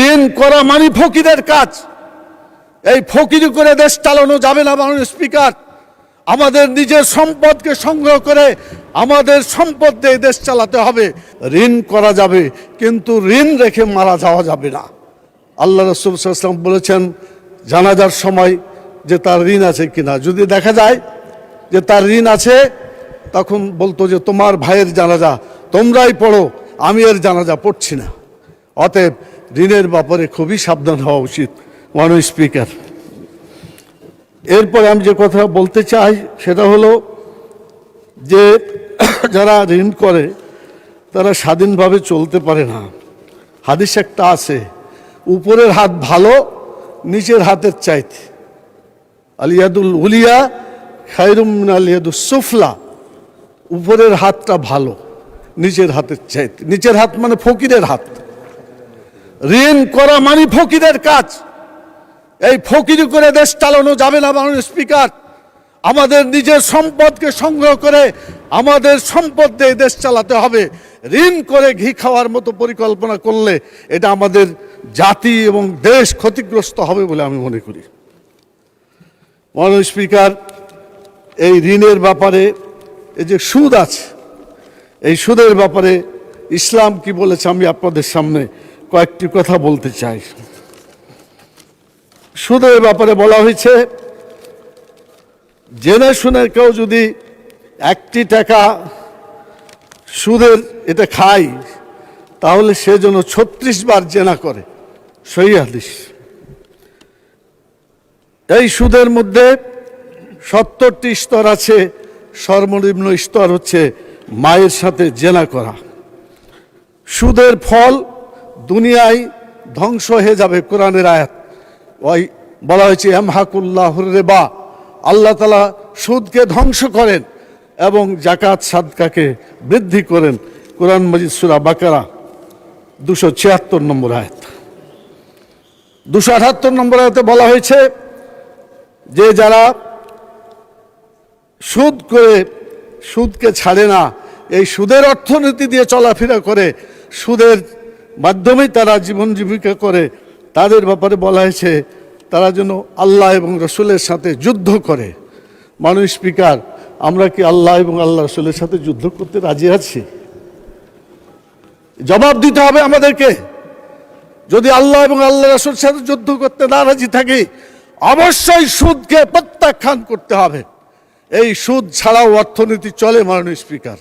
ঋণ করা মানে ফকিরের কাজ। এই ফকিরি করে দেশ চালানো যাবে না মাননীয় স্পিকার। আমাদের নিজের সম্পদকে সংগ্রহ করে আমাদের সম্পদ দিয়ে দেশ চালাতে হবে। ঋণ করা যাবে, কিন্তু ঋণ রেখে মারা যাওয়া যাবে না। আল্লাহ রাসূল সাল্লাল্লাহু আলাইহি ওয়াসাল্লাম বলেছেন জানাজার সময় যে তার ঋণ আছে কিনা, যদি দেখা যায় যে তার ঋণ আছে, তখন বলতো যে তোমার ভাইয়ের জানাজা তোমরাই পড়ো, আমি এর জানাজা পড়ছি না। অতএব ঋণের ব্যাপারে খুবই সাবধান হওয়া উচিত মাননীয় স্পিকার। এরপরে আমি যে কথা বলতে চাই সেটা হলো যে যারা ঋণ করে তারা স্বাধীনভাবে চলতে পারে না। হাদিস একটা আছে, উপরের হাত ভালো নিচের হাতের চাইতে, আলিয়াদুল উলিয়া খায়রুম মিন আলিয়াদুস সুফলা। উপরের হাতটা ভালো নিচের হাতের চাইতে। নিচের হাত মানে ফকিরের হাত। ঋণ করা মানে ফকিরের কাজ। এই ফকিরি করে দেশ চালানো যাবে না মাননীয় স্পিকার। আমাদের নিজের সম্পদকে সংগ্রহ করে আমাদের সম্পদ দিয়ে দেশ চালাতে হবে। ঋণ করে ঘি খাওয়ার মতো পরিকল্পনা করলে এটা আমাদের জাতি এবং দেশ ক্ষতিগ্রস্ত হবে বলে আমি মনে করি। মাননীয় স্পিকার, এই ঋণের ব্যাপারে এই যে সুদ আছে, এই সুদের ব্যাপারে ইসলাম কি বলেছে আমি আপনাদের সামনে কয়েকটি কথা বলতে চাই। সুদের ব্যাপারে বলা হয়েছে, জেনে শুনে কেউ যদি 1টি টাকা সুদের এটা খায় তাহলে সে যেন 36 বার জেনা করে। সহিহ হাদিস। এই সুদের মধ্যে 70টি স্তর আছে। সর্বনিম্ন স্তর হচ্ছে মায়ের সাথে জেনা করা। সুদের ফল দুনিয়ায় ধ্বংস হয়ে যাবে। কোরআনের আয়াত ওই বলা হয়েছে ইয়ামহাকুল্লাহুর রিবা, আল্লাহ তাআলা সুদকে ধ্বংস করেন এবং যাকাত সাদকাকে বৃদ্ধি করেন। কোরআন মাজিদ সূরা বাকারা 276 নম্বর আয়াত। 278 নম্বর আয়াতে বলা হয়েছে যে যারা সুদ করে সুদকে ছাড়ে না, এই সুদের অর্থনীতি দিয়ে চলাফেরা করে, সুদের মাধ্যমেই তারা জীবন জীবিকা করে, তাদের ব্যাপারে বলা হয়েছে তারা যেন আল্লাহ এবং রসুলের সাথে যুদ্ধ করে। মাননীয় স্পিকার, আমরা কি আল্লাহ এবং আল্লাহ রসুলের সাথে যুদ্ধ করতে রাজি আছি? জবাব দিতে হবে আমাদেরকে। যদি আল্লাহ এবং আল্লাহ রসুলের সাথে যুদ্ধ করতে না রাজি থাকি, অবশ্যই সুদকে প্রত্যাখ্যান করতে হবে। এই সুদ ছাড়াও অর্থনীতি চলে মাননীয় স্পিকার।